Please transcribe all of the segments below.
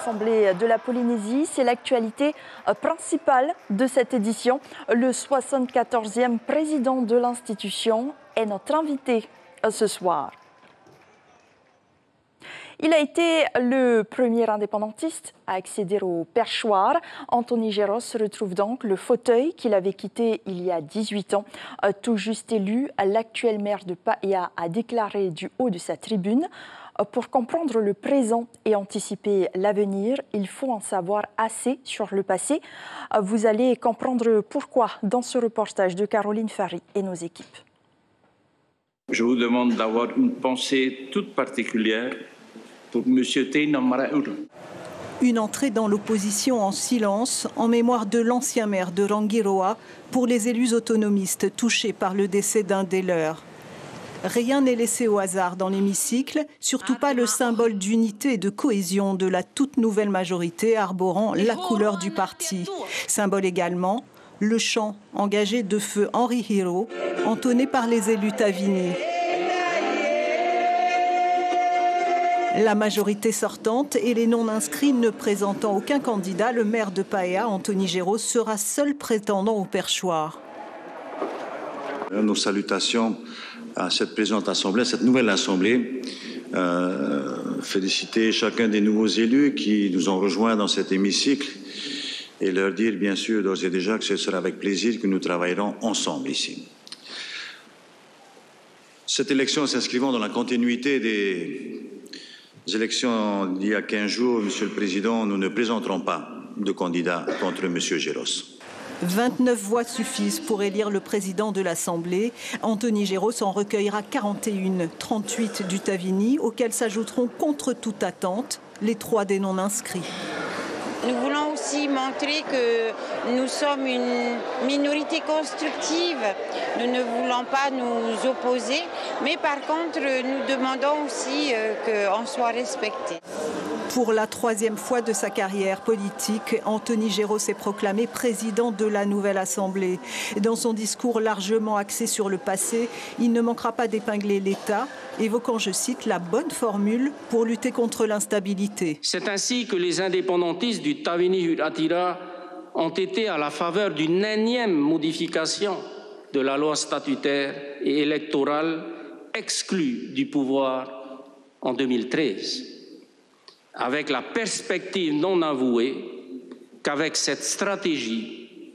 l'Assemblée de la Polynésie. C'est l'actualité principale de cette édition. Le 74e président de l'institution est notre invité ce soir. Il a été le premier indépendantiste à accéder au perchoir. Anthony Géros retrouve donc le fauteuil qu'il avait quitté il y a 18 ans. Tout juste élu, l'actuel maire de Paia a déclaré du haut de sa tribune: pour comprendre le présent et anticiper l'avenir, il faut en savoir assez sur le passé. Vous allez comprendre pourquoi dans ce reportage de Caroline Farry et nos équipes. Je vous demande d'avoir une pensée toute particulière pour M. Teina Marauru. Une entrée dans l'opposition en silence en mémoire de l'ancien maire de Rangiroa pour les élus autonomistes touchés par le décès d'un des leurs. Rien n'est laissé au hasard dans l'hémicycle, surtout pas le symbole d'unité et de cohésion de la toute nouvelle majorité arborant la couleur du parti. Symbole également le chant engagé de feu Henri Hiro, entonné par les élus Tavini. La majorité sortante et les non-inscrits ne présentant aucun candidat, le maire de Paia, Anthony Géros, sera seul prétendant au perchoir. Nos salutations à cette présente assemblée, à cette nouvelle assemblée. Féliciter chacun des nouveaux élus qui nous ont rejoints dans cet hémicycle et leur dire bien sûr d'ores et déjà que ce sera avec plaisir que nous travaillerons ensemble ici. Cette élection s'inscrivant dans la continuité des élections d'il y a 15 jours, Monsieur le Président, nous ne présenterons pas de candidat contre Monsieur Géros. 29 voix suffisent pour élire le président de l'Assemblée. Anthony Géros en recueillera 41, 38 du Tavini, auxquels s'ajouteront contre toute attente les 3 des non-inscrits. Nous voulons aussi montrer que nous sommes une minorité constructive. Nous ne voulons pas nous opposer, mais par contre, nous demandons aussi qu'on soit respecté. Pour la 3e fois de sa carrière politique, Anthony Géros est proclamé président de la nouvelle Assemblée. Dans son discours largement axé sur le passé, il ne manquera pas d'épingler l'État, évoquant, je cite, la bonne formule pour lutter contre l'instabilité. C'est ainsi que les indépendantistes du Tavini Huratira ont été à la faveur d'une énième modification de la loi statutaire et électorale exclue du pouvoir en 2013. Avec la perspective non avouée qu'avec cette stratégie,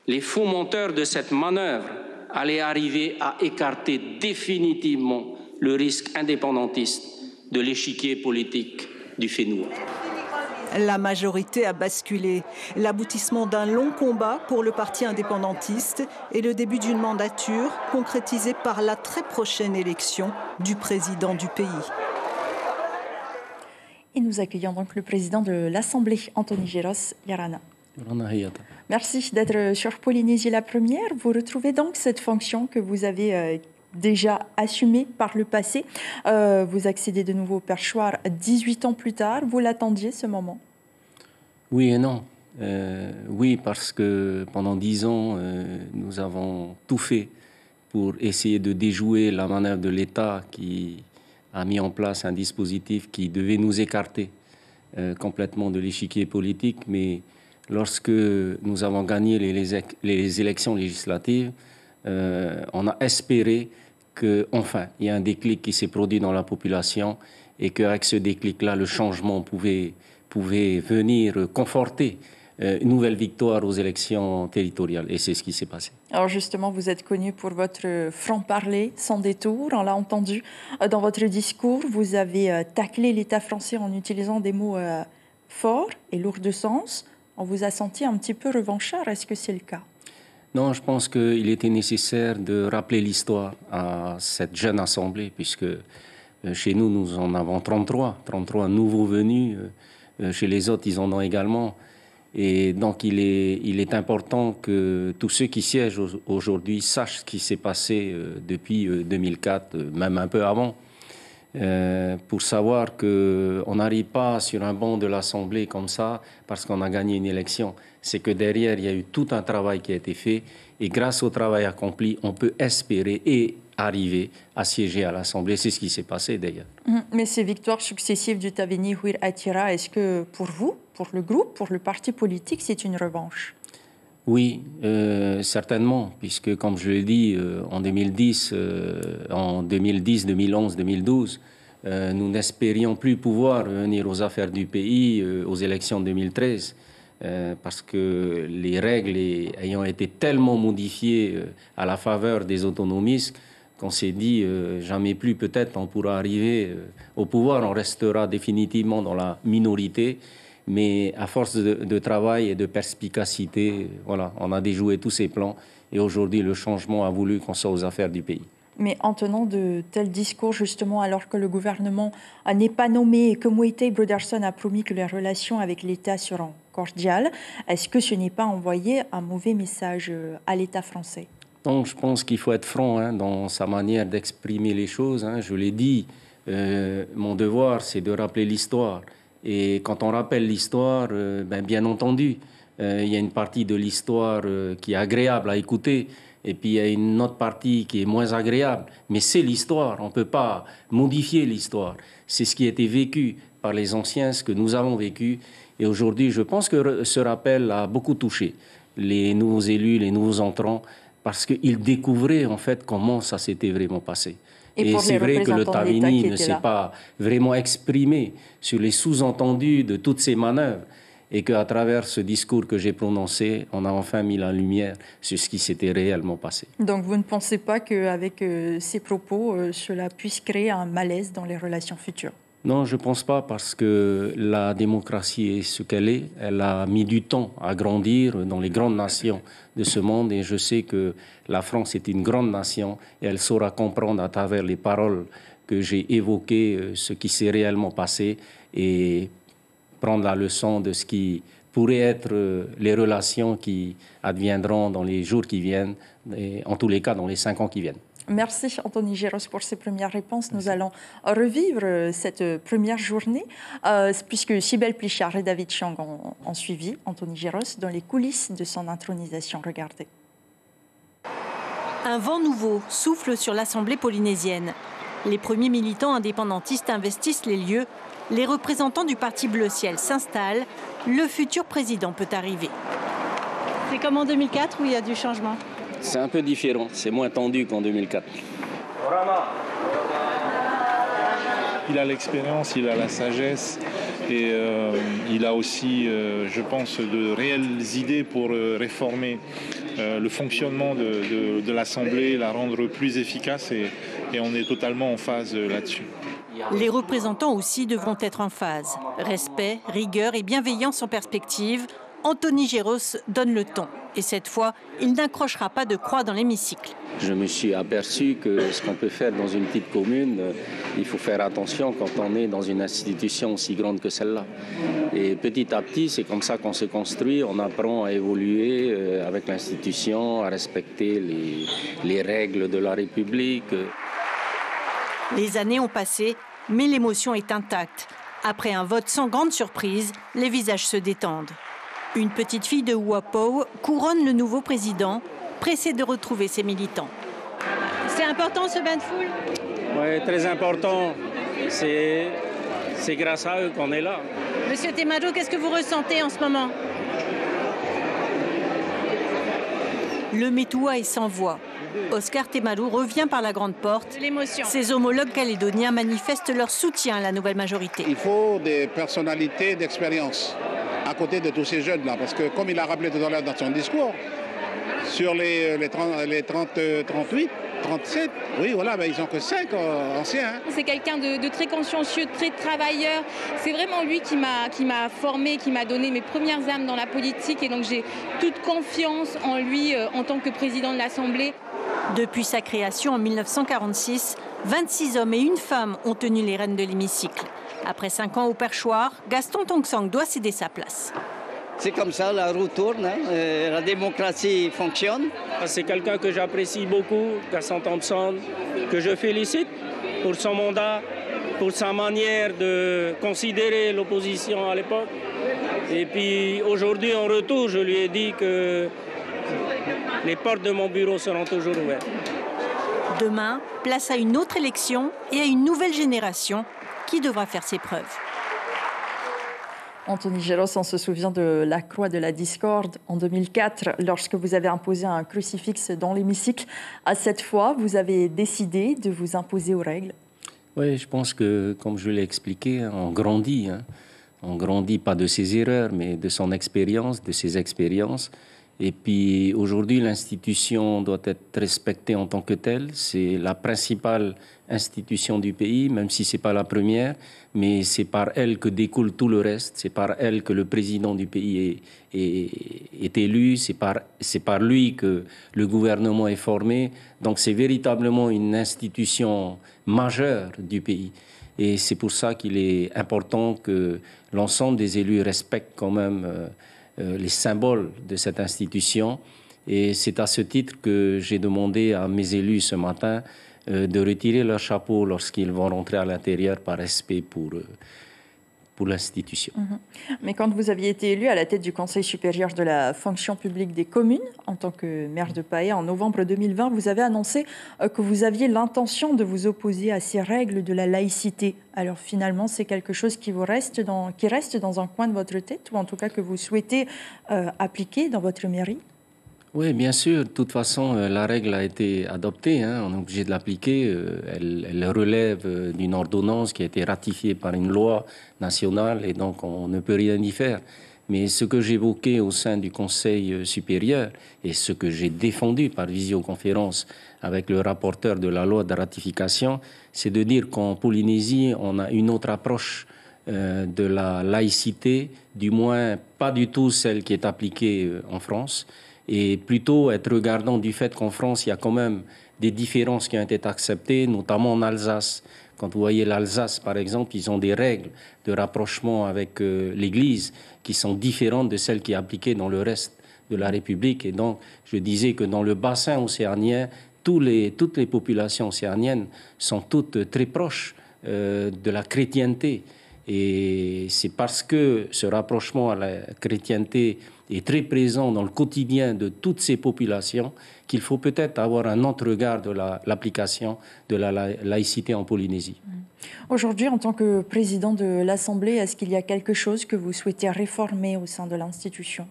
les fomenteurs de cette manœuvre allaient arriver à écarter définitivement le risque indépendantiste de l'échiquier politique du Fénois. La majorité a basculé. L'aboutissement d'un long combat pour le parti indépendantiste et le début d'une mandature concrétisée par la très prochaine élection du président du pays. Et nous accueillons donc le président de l'Assemblée, Anthony Géros Yarana. Merci d'être sur Polynésie la première. Vous retrouvez donc cette fonction que vous avez déjà assumée par le passé. Vous accédez de nouveau au perchoir 18 ans plus tard. Vous l'attendiez ce moment? Oui et non. Oui, parce que pendant 10 ans, nous avons tout fait pour essayer de déjouer la manœuvre de l'État qui a mis en place un dispositif qui devait nous écarter complètement de l'échiquier politique. Mais lorsque nous avons gagné les élections législatives, on a espéré qu'enfin, il y a un déclic qui s'est produit dans la population et qu'avec ce déclic-là, le changement pouvait venir conforter une nouvelle victoire aux élections territoriales. Et c'est ce qui s'est passé. Alors justement, vous êtes connu pour votre franc-parler sans détour. On l'a entendu dans votre discours. Vous avez taclé l'État français en utilisant des mots forts et lourds de sens. On vous a senti un petit peu revanchard. Est-ce que c'est le cas? Non, je pense qu'il était nécessaire de rappeler l'histoire à cette jeune assemblée, puisque chez nous, nous en avons 33 nouveaux venus. Chez les autres, ils en ont également. Et donc, il est important que tous ceux qui siègent aujourd'hui sachent ce qui s'est passé depuis 2004, même un peu avant, pour savoir qu'on n'arrive pas sur un banc de l'Assemblée comme ça parce qu'on a gagné une élection. C'est que derrière, il y a eu tout un travail qui a été fait. Et grâce au travail accompli, on peut espérer et arriver à siéger à l'Assemblée. C'est ce qui s'est passé d'ailleurs. Mais ces victoires successives du Tabini Huir Attira, est-ce que pour vous, pour le groupe, pour le parti politique, c'est une revanche? Oui, certainement, puisque comme je l'ai dit, en 2010, 2011, 2012, nous n'espérions plus pouvoir venir aux affaires du pays aux élections de 2013, parce que les règles ayant été tellement modifiées à la faveur des autonomistes qu'on s'est dit jamais plus peut-être on pourra arriver au pouvoir, on restera définitivement dans la minorité. Mais à force de travail et de perspicacité, voilà, on a déjoué tous ces plans et aujourd'hui le changement a voulu qu'on soit aux affaires du pays. Mais en tenant de tels discours, justement, alors que le gouvernement n'est pas nommé et que Moïse Broderson a promis que les relations avec l'État seront cordiales, est-ce que ce n'est pas envoyer un mauvais message à l'État français? Donc je pense qu'il faut être franc dans sa manière d'exprimer les choses. Je l'ai dit, mon devoir c'est de rappeler l'histoire. Et quand on rappelle l'histoire, bien entendu, il y a une partie de l'histoire qui est agréable à écouter, et puis il y a une autre partie qui est moins agréable. Mais c'est l'histoire, on ne peut pas modifier l'histoire. C'est ce qui a été vécu par les anciens, ce que nous avons vécu. Et aujourd'hui, je pense que ce rappel a beaucoup touché les nouveaux élus, les nouveaux entrants, parce qu'ils découvraient en fait comment ça s'était vraiment passé. Et c'est vrai que le Tabini ne s'est pas vraiment exprimé sur les sous-entendus de toutes ces manœuvres et qu'à travers ce discours que j'ai prononcé, on a enfin mis la lumière sur ce qui s'était réellement passé. Donc vous ne pensez pas qu'avec ces propos, cela puisse créer un malaise dans les relations futures? Non, je ne pense pas, parce que la démocratie est ce qu'elle est. Elle a mis du temps à grandir dans les grandes nations de ce monde et je sais que la France est une grande nation et elle saura comprendre à travers les paroles que j'ai évoquées ce qui s'est réellement passé et prendre la leçon de ce qui pourrait être les relations qui adviendront dans les jours qui viennent et en tous les cas dans les 5 ans qui viennent. Merci Anthony Géros pour ces premières réponses. Nous allons revivre cette première journée puisque Cybèle Plichard et David Chang ont suivi Anthony Géros dans les coulisses de son intronisation. Regardez. Un vent nouveau souffle sur l'Assemblée polynésienne. Les premiers militants indépendantistes investissent les lieux. Les représentants du Parti Bleu Ciel s'installent. Le futur président peut arriver. C'est comme en 2004 où il y a du changement? C'est un peu différent, c'est moins tendu qu'en 2004. Il a l'expérience, il a la sagesse et il a aussi, je pense, de réelles idées pour réformer le fonctionnement de l'Assemblée, la rendre plus efficace et on est totalement en phase là-dessus. Les représentants aussi devront être en phase. Respect, rigueur et bienveillance en perspective. Anthony Géros donne le ton. Et cette fois, il n'accrochera pas de croix dans l'hémicycle. Je me suis aperçu que ce qu'on peut faire dans une petite commune, il faut faire attention quand on est dans une institution aussi grande que celle-là. Et petit à petit, c'est comme ça qu'on se construit, on apprend à évoluer avec l'institution, à respecter les règles de la République. Les années ont passé, mais l'émotion est intacte. Après un vote sans grande surprise, les visages se détendent. Une petite fille de Huapou couronne le nouveau président, pressé de retrouver ses militants. C'est important ce bain de foule? Oui, très important. C'est grâce à eux qu'on est là. Monsieur Temado, qu'est-ce que vous ressentez en ce moment? Le Métoua est sans voix. Oscar Temalou revient par la grande porte. L'émotion. Ses homologues calédoniens manifestent leur soutien à la nouvelle majorité. Il faut des personnalités d'expérience à côté de tous ces jeunes-là. Parce que, comme il a rappelé tout à l'heure dans son discours, sur les 38, 37, oui, voilà, ils n'ont que 5 anciens. C'est quelqu'un de très consciencieux, de très travailleur. C'est vraiment lui qui m'a formé, qui m'a donné mes premières armes dans la politique. Et donc j'ai toute confiance en lui en tant que président de l'Assemblée. Depuis sa création en 1946, 26 hommes et une femme ont tenu les rênes de l'hémicycle. Après 5 ans au perchoir, Gaston Tong-Sang doit céder sa place. C'est comme ça, la roue tourne, la démocratie fonctionne. C'est quelqu'un que j'apprécie beaucoup, Gaston Tong-Sang, que je félicite pour son mandat, pour sa manière de considérer l'opposition à l'époque. Et puis aujourd'hui, en retour, je lui ai dit que les portes de mon bureau seront toujours ouvertes. Demain, place à une autre élection et à une nouvelle génération qui devra faire ses preuves. Anthony Géros, on se souvient de la croix de la discorde en 2004, lorsque vous avez imposé un crucifix dans l'hémicycle. À cette fois, vous avez décidé de vous imposer aux règles. Oui, je pense que, comme je l'ai expliqué, on grandit. On grandit pas de ses erreurs, mais de son expérience, de ses expériences. Et puis aujourd'hui, l'institution doit être respectée en tant que telle. C'est la principale institution du pays, même si ce n'est pas la première, mais c'est par elle que découle tout le reste. C'est par elle que le président du pays est élu. C'est par lui que le gouvernement est formé. Donc c'est véritablement une institution majeure du pays. Et c'est pour ça qu'il est important que l'ensemble des élus respectent quand même les symboles de cette institution. Et c'est à ce titre que j'ai demandé à mes élus ce matin de retirer leur chapeau lorsqu'ils vont rentrer à l'intérieur par respect pour l'institution. Mais quand vous aviez été élu à la tête du Conseil supérieur de la fonction publique des communes, en tant que maire de Paay, en novembre 2020, vous avez annoncé que vous aviez l'intention de vous opposer à ces règles de la laïcité. Alors finalement, c'est quelque chose qui reste dans un coin de votre tête, ou en tout cas que vous souhaitez appliquer dans votre mairie? Oui, bien sûr. De toute façon, la règle a été adoptée. On est obligé de l'appliquer. Elle relève d'une ordonnance qui a été ratifiée par une loi nationale et donc on ne peut rien y faire. Mais ce que j'évoquais au sein du Conseil supérieur et ce que j'ai défendu par visioconférence avec le rapporteur de la loi de ratification, c'est de dire qu'en Polynésie, on a une autre approche de la laïcité, du moins pas du tout celle qui est appliquée en France, et plutôt être regardant du fait qu'en France, il y a quand même des différences qui ont été acceptées, notamment en Alsace. Quand vous voyez l'Alsace, par exemple, ils ont des règles de rapprochement avec l'Église qui sont différentes de celles qui sont appliquées dans le reste de la République. Et donc, je disais que dans le bassin océanien, toutes les populations océaniennes sont toutes très proches de la chrétienté. Et c'est parce que ce rapprochement à la chrétienté est très présent dans le quotidien de toutes ces populations qu'il faut peut-être avoir un autre regard de l'application de la laïcité en Polynésie. Aujourd'hui, en tant que président de l'Assemblée, est-ce qu'il y a quelque chose que vous souhaitez réformer au sein de l'institution?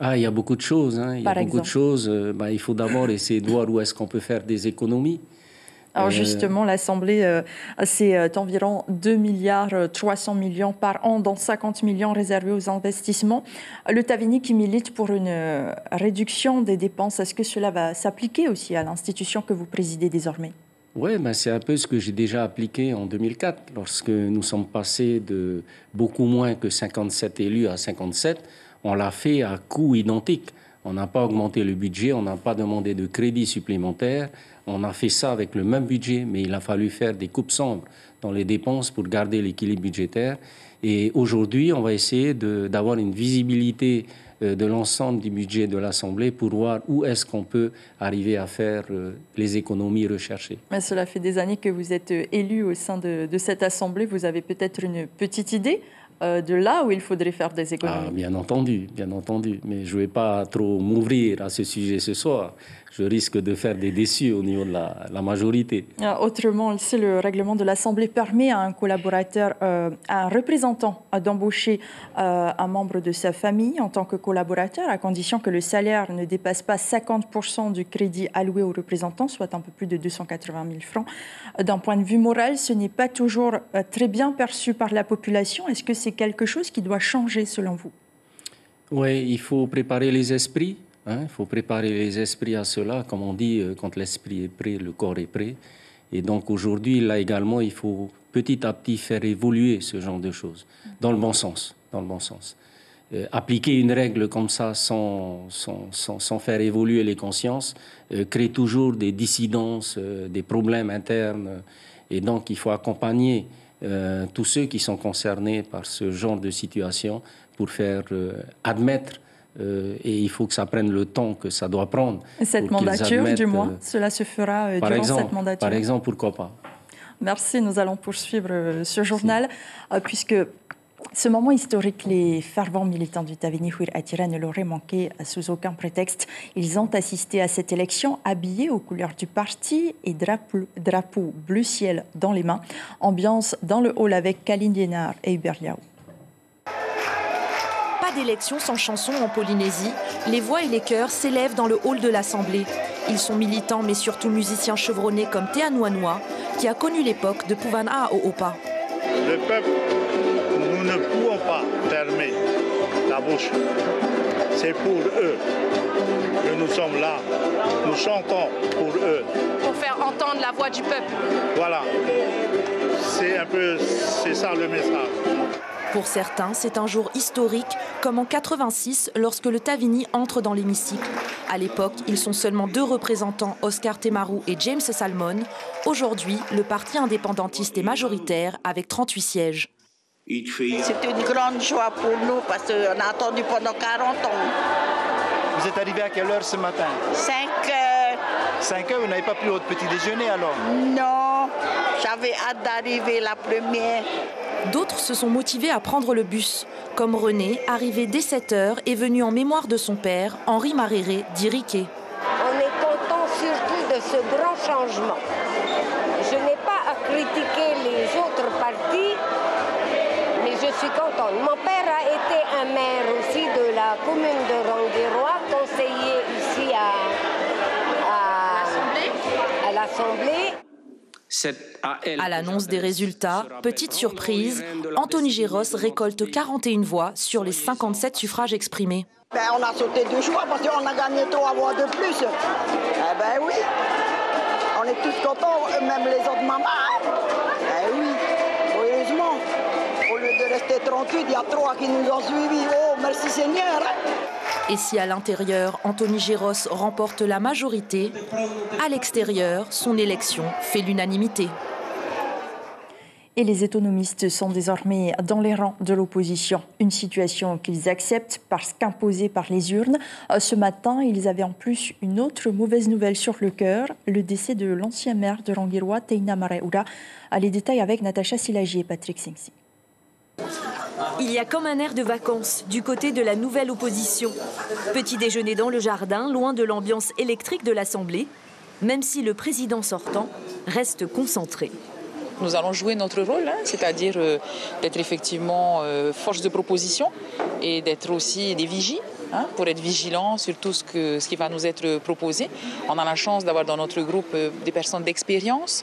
Il y a beaucoup de choses. Il faut d'abord essayer de voir où est-ce qu'on peut faire des économies. Alors justement, l'Assemblée, c'est environ 2,3 milliards par an, dont 50 millions réservés aux investissements. Le Tavini qui milite pour une réduction des dépenses, est-ce que cela va s'appliquer aussi à l'institution que vous présidez désormais? Oui, c'est un peu ce que j'ai déjà appliqué en 2004, lorsque nous sommes passés de beaucoup moins que 57 élus à 57. On l'a fait à coût identique. On n'a pas augmenté le budget, on n'a pas demandé de crédit supplémentaire. On a fait ça avec le même budget, mais il a fallu faire des coupes sombres dans les dépenses pour garder l'équilibre budgétaire. Et aujourd'hui, on va essayer d'avoir une visibilité de l'ensemble du budget de l'Assemblée pour voir où est-ce qu'on peut arriver à faire les économies recherchées. Mais cela fait des années que vous êtes élu au sein de cette Assemblée. Vous avez peut-être une petite idée de là où il faudrait faire des économies? Bien entendu. Mais je ne vais pas trop m'ouvrir à ce sujet ce soir. Je risque de faire des déçus au niveau de la majorité. Autrement, ici, le règlement de l'Assemblée permet à un collaborateur, à un représentant d'embaucher un membre de sa famille en tant que collaborateur, à condition que le salaire ne dépasse pas 50% du crédit alloué au représentant, soit un peu plus de 280 000 francs. D'un point de vue moral, ce n'est pas toujours très bien perçu par la population. Est-ce que c'est quelque chose qui doit changer selon vous? Oui, il faut préparer les esprits. Il faut préparer les esprits à cela. Comme on dit, quand l'esprit est prêt, le corps est prêt. Et donc aujourd'hui, là également, il faut petit à petit faire évoluer ce genre de choses, dans le bon sens. Appliquer une règle comme ça sans faire évoluer les consciences crée toujours des dissidences, des problèmes internes. Et donc il faut accompagner tous ceux qui sont concernés par ce genre de situation pour faire admettre. Et il faut que ça prenne le temps que ça doit prendre. Cette mandature, du moins, cela se fera durant cette mandature. Par exemple, pourquoi pas. Merci, nous allons poursuivre ce journal, puisque Ce moment historique, les fervents militants du Tavenihouir Atira ne l'auraient manqué sous aucun prétexte. Ils ont assisté à cette élection habillés aux couleurs du parti et drapeau bleu ciel dans les mains. Ambiance dans le hall avec Kaline Dienar et Hubert Liao. Pas d'élection sans chanson en Polynésie. Les voix et les chœurs s'élèvent dans le hall de l'Assemblée. Ils sont militants mais surtout musiciens chevronnés comme Te Anuanua, qui a connu l'époque de Puvana Oopa. Le peuple, nous ne pouvons pas fermer la bouche. C'est pour eux que nous sommes là. Nous chantons pour eux. Pour faire entendre la voix du peuple. Voilà. C'est ça le message. Pour certains, c'est un jour historique, comme en 86, lorsque le Tavini entre dans l'hémicycle. À l'époque, ils sont seulement 2 représentants, Oscar Temaru et James Salmon. Aujourd'hui, le parti indépendantiste est majoritaire, avec 38 sièges. C'est une grande joie pour nous, parce qu'on a attendu pendant 40 ans. Vous êtes arrivé à quelle heure ce matin? 5 heures. 5 heures, vous n'avez pas pris votre petit déjeuner alors? Non, j'avais hâte d'arriver la première. D'autres se sont motivés à prendre le bus, comme René, arrivé dès 7 heures et venu en mémoire de son père, Henri Maréré, d'Iriquet. On est content surtout de ce grand changement. Je n'ai pas à critiquer les autres partis, mais je suis contente. Mon père a été un maire aussi de la commune de Rangiroa, conseiller ici à l'Assemblée. À l'annonce des résultats, petite surprise, Anthony Géros récolte 41 voix sur les 57 suffrages exprimés. On a sauté de joie parce qu'on a gagné 3 voix de plus. Eh ben oui, on est tous contents, même les autres mamans. Eh oui, heureusement, au lieu de rester 38, il y a 3 qui nous ont suivis. Oh, merci Seigneur. Et si à l'intérieur, Anthony Géros remporte la majorité, à l'extérieur, son élection fait l'unanimité. Et les autonomistes sont désormais dans les rangs de l'opposition. Une situation qu'ils acceptent parce qu'imposée par les urnes. Ce matin, ils avaient en plus une autre mauvaise nouvelle sur le cœur, le décès de l'ancien maire de Rangiroa, Teina Mareura. Les détails avec Natacha Silagi et Patrick Singsi. Il y a comme un air de vacances du côté de la nouvelle opposition. Petit déjeuner dans le jardin, loin de l'ambiance électrique de l'Assemblée, même si le président sortant reste concentré. Nous allons jouer notre rôle, c'est-à-dire d'être effectivement force de proposition et d'être aussi des vigies, pour être vigilants sur tout ce qui va nous être proposé. On a la chance d'avoir dans notre groupe des personnes d'expérience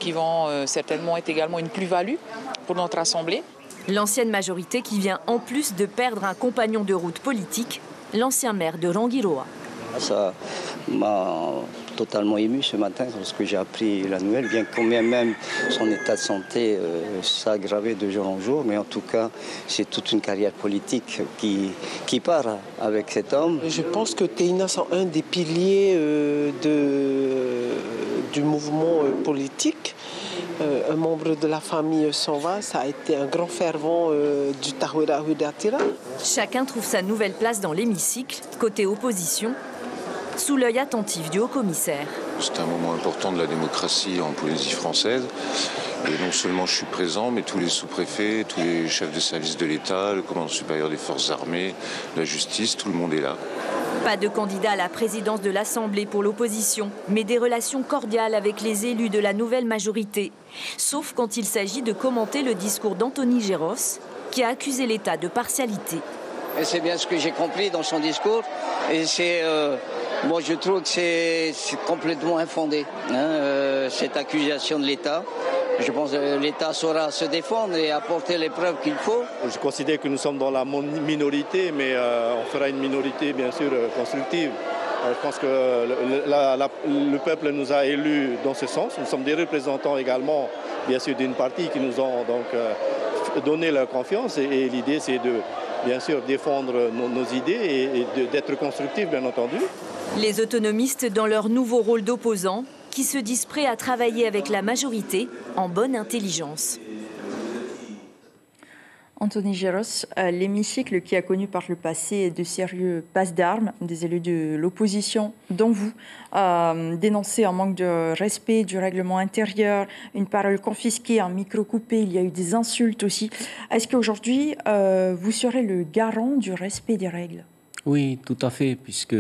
qui vont certainement être également une plus-value pour notre Assemblée. L'ancienne majorité qui vient en plus de perdre un compagnon de route politique, l'ancien maire de Rangiroa. Ça m'a totalement ému ce matin lorsque j'ai appris la nouvelle, bien que même son état de santé s'aggravait de jour en jour, mais en tout cas c'est toute une carrière politique qui part avec cet homme. Je pense que Teina est un des piliers du mouvement politique. Un membre de la famille Sonva, ça a été un grand fervent du Tavenihouir Atira. Chacun trouve sa nouvelle place dans l'hémicycle, côté opposition, sous l'œil attentif du haut-commissaire. C'est un moment important de la démocratie en Polynésie française. Et non seulement je suis présent, mais tous les sous-préfets, tous les chefs de service de l'État, le commandant supérieur des forces armées, la justice, tout le monde est là. Pas de candidat à la présidence de l'Assemblée pour l'opposition, mais des relations cordiales avec les élus de la nouvelle majorité. Sauf quand il s'agit de commenter le discours d'Anthony Géros, qui a accusé l'État de partialité. Et c'est bien ce que j'ai compris dans son discours. Et moi je trouve que c'est complètement infondé, cette accusation de l'État. Je pense que l'État saura se défendre et apporter les preuves qu'il faut. Je considère que nous sommes dans la minorité, mais on fera une minorité bien sûr constructive. Je pense que le peuple nous a élus dans ce sens. Nous sommes des représentants également, bien sûr, d'une partie qui nous ont donc donné leur confiance. Et l'idée, c'est de, bien sûr, défendre nos idées et d'être constructifs, bien entendu. Les autonomistes dans leur nouveau rôle d'opposants, qui se disent prêts à travailler avec la majorité en bonne intelligence. Anthony Géros, l'hémicycle qui a connu par le passé de sérieux passes d'armes des élus de l'opposition, dont vous, dénoncez un manque de respect du règlement intérieur, une parole confisquée, un micro coupé, il y a eu des insultes aussi. Est-ce qu'aujourd'hui, vous serez le garant du respect des règles? Oui, tout à fait, puisque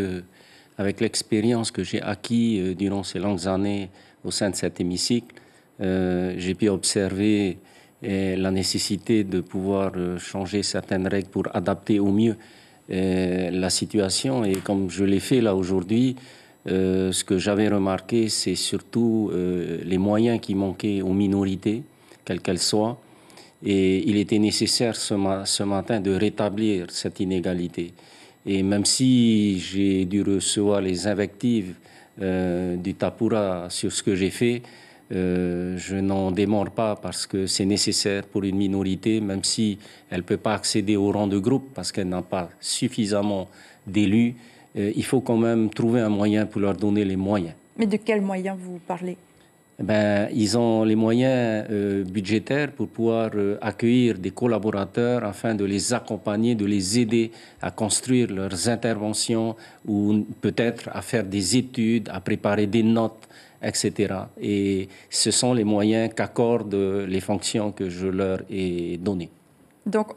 avec l'expérience que j'ai acquise durant ces longues années au sein de cet hémicycle, j'ai pu observer la nécessité de pouvoir changer certaines règles pour adapter au mieux la situation. Et comme je l'ai fait là aujourd'hui, ce que j'avais remarqué, c'est surtout les moyens qui manquaient aux minorités, quelles qu'elles soient. Et il était nécessaire ce matin de rétablir cette inégalité. Et même si j'ai dû recevoir les invectives du Tapura sur ce que j'ai fait, je n'en démords pas parce que c'est nécessaire pour une minorité, même si elle ne peut pas accéder au rang de groupe parce qu'elle n'a pas suffisamment d'élus. Il faut quand même trouver un moyen pour leur donner les moyens. Mais de quels moyens vous parlez? Ils ont les moyens budgétaires pour pouvoir accueillir des collaborateurs afin de les accompagner, de les aider à construire leurs interventions ou peut-être à faire des études, à préparer des notes, etc. Et ce sont les moyens qu'accordent les fonctions que je leur ai données. Donc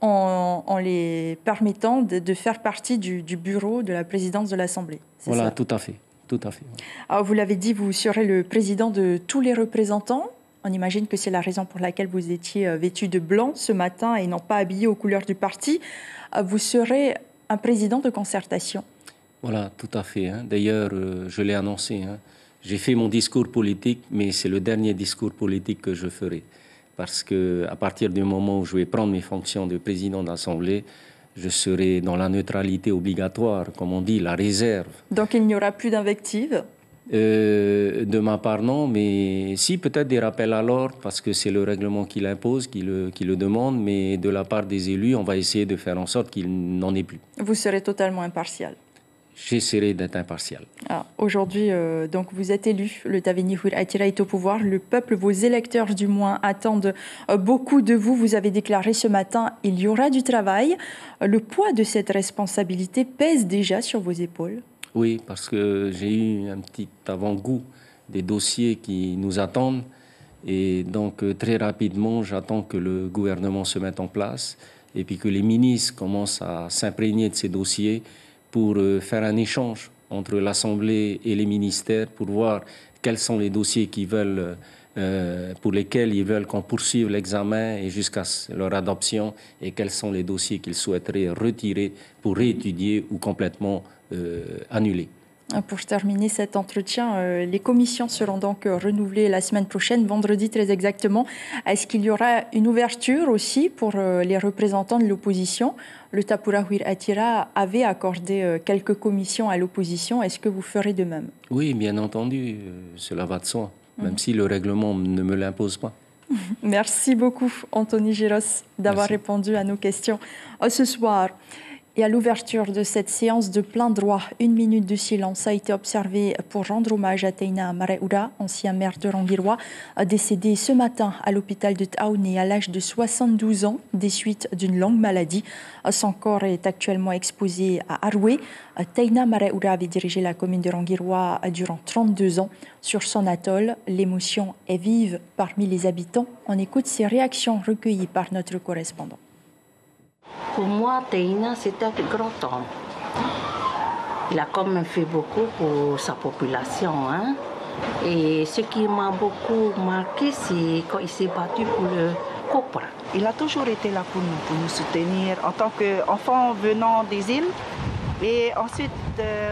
en les permettant de faire partie du bureau de la présidence de l'Assemblée. Voilà, tout à fait. Tout à fait. Alors, vous l'avez dit, vous serez le président de tous les représentants. On imagine que c'est la raison pour laquelle vous étiez vêtu de blanc ce matin et non pas habillé aux couleurs du parti. Vous serez un président de concertation. Voilà, tout à fait. D'ailleurs, je l'ai annoncé. J'ai fait mon discours politique, mais c'est le dernier discours politique que je ferai. Parce qu'à partir du moment où je vais prendre mes fonctions de président d'Assemblée, je serai dans la neutralité obligatoire, comme on dit, la réserve. Donc il n'y aura plus d'invectives? De ma part, non, mais si, peut-être des rappels à l'ordre, parce que c'est le règlement qui l'impose, qui le demande, mais de la part des élus, on va essayer de faire en sorte qu'il n'en ait plus. Vous serez totalement impartial? J'essaierai d'être impartial. Aujourd'hui, donc vous êtes élu, le Tavini Houir Attira est au pouvoir. Le peuple, vos électeurs du moins, attendent beaucoup de vous. Vous avez déclaré ce matin, il y aura du travail. Le poids de cette responsabilité pèse déjà sur vos épaules? Oui, parce que j'ai eu un petit avant-goût des dossiers qui nous attendent. Et donc, très rapidement, j'attends que le gouvernement se mette en place et puis que les ministres commencent à s'imprégner de ces dossiers pour faire un échange entre l'Assemblée et les ministères pour voir quels sont les dossiers pour lesquels ils veulent qu'on poursuive l'examen et jusqu'à leur adoption et quels sont les dossiers qu'ils souhaiteraient retirer pour réétudier ou complètement annuler. Pour terminer cet entretien, les commissions seront donc renouvelées la semaine prochaine, vendredi très exactement. Est-ce qu'il y aura une ouverture aussi pour les représentants de l'opposition? Le Tapura Houir Attira avait accordé quelques commissions à l'opposition. Est-ce que vous ferez de même? Oui, bien entendu, cela va de soi, même si le règlement ne me l'impose pas. Merci beaucoup, Anthony Géros, d'avoir répondu à nos questions ce soir. Et à l'ouverture de cette séance de plein droit, 1 minute de silence a été observée pour rendre hommage à Teina Mareoura, ancien maire de Rangiroa, décédé ce matin à l'hôpital de Taouni à l'âge de 72 ans des suites d'une longue maladie. Son corps est actuellement exposé à Aroué. Teina Mareoura avait dirigé la commune de Rangiroa durant 32 ans. Sur son atoll, l'émotion est vive parmi les habitants. On écoute ces réactions recueillies par notre correspondant. Pour moi, Teina, c'était un grand homme. Il a quand même fait beaucoup pour sa population. Et ce qui m'a beaucoup marqué, c'est quand il s'est battu pour le Copra. Il a toujours été là pour nous soutenir en tant qu'enfant venant des îles. Et ensuite,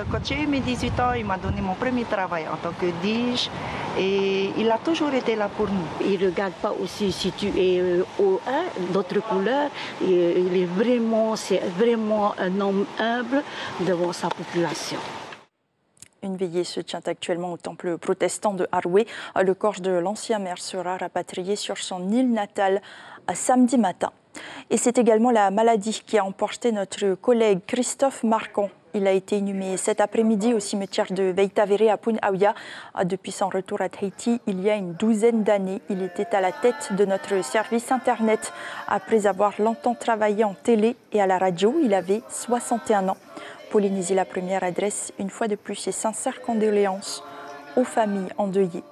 quand j'ai eu mes 18 ans, il m'a donné mon premier travail en tant que dige. Et il a toujours été là pour nous. Il ne regarde pas aussi si tu es d'autres couleurs. C'est vraiment un homme humble devant sa population. Une veillée se tient actuellement au temple protestant de Aroué. Le corps de l'ancien maire sera rapatrié sur son île natale samedi matin. Et c'est également la maladie qui a emporté notre collègue Christophe Marcon Il a été inhumé cet après-midi au cimetière de Veitavere à Punaauia. Depuis son retour à Tahiti, il y a une douzaine d'années, il était à la tête de notre service Internet. Après avoir longtemps travaillé en télé et à la radio, il avait 61 ans. Polynésie la Première adresse une fois de plus ses sincères condoléances aux familles endeuillées.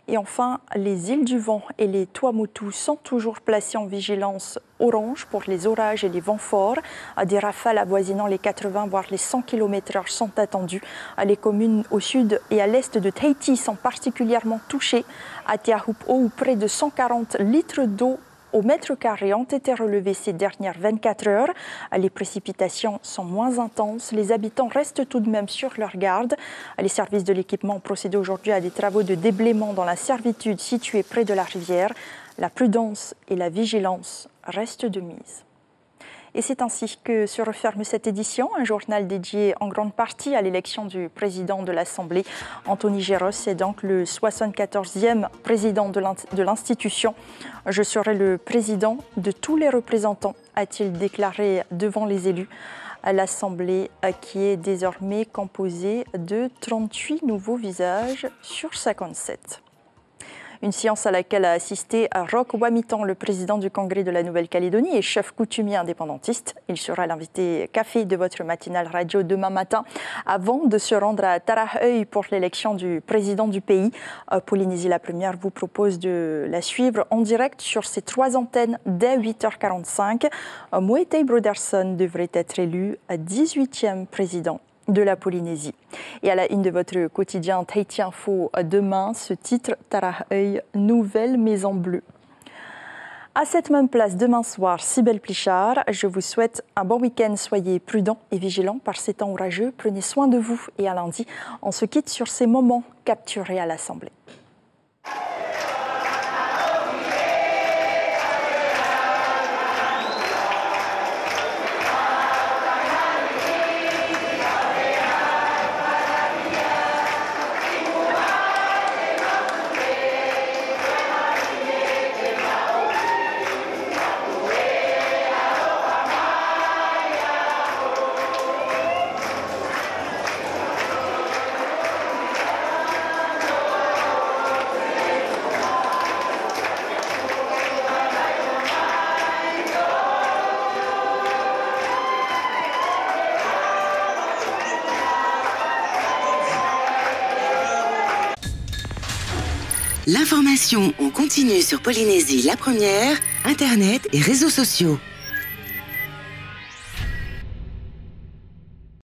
Et enfin, les îles du Vent et les Tuamotu sont toujours placés en vigilance orange pour les orages et les vents forts. Des rafales avoisinant les 80 voire les 100 km/h sont attendues. Les communes au sud et à l'est de Tahiti sont particulièrement touchées. À Te Ahupu'o, où près de 140 litres d'eau au mètre carré ont été relevés ces dernières 24 heures. Les précipitations sont moins intenses. Les habitants restent tout de même sur leur garde. Les services de l'équipement ont procédé aujourd'hui à des travaux de déblaiement dans la servitude située près de la rivière. La prudence et la vigilance restent de mise. Et c'est ainsi que se referme cette édition, un journal dédié en grande partie à l'élection du président de l'Assemblée. Anthony Géros est donc le 74e président de l'institution. Je serai le président de tous les représentants, a-t-il déclaré devant les élus. L'Assemblée qui est désormais composée de 38 nouveaux visages sur 57. Une séance à laquelle a assisté Roch Wamitan, le président du Congrès de la Nouvelle-Calédonie et chef coutumier indépendantiste. Il sera l'invité café de votre matinale radio demain matin avant de se rendre à Tarahui pour l'élection du président du pays. Polynésie la Première vous propose de la suivre en direct sur ses 3 antennes dès 8h45. Moetai Broderson devrait être élu 18e président de la Polynésie. Et à la une de votre quotidien Tahiti Info demain, ce titre Tarahui, nouvelle maison bleue. À cette même place demain soir, Cybèle Plichard, je vous souhaite un bon week-end. Soyez prudents et vigilants par ces temps orageux. Prenez soin de vous et à lundi, on se quitte sur ces moments capturés à l'Assemblée. L'information en continu sur Polynésie la Première, Internet et réseaux sociaux.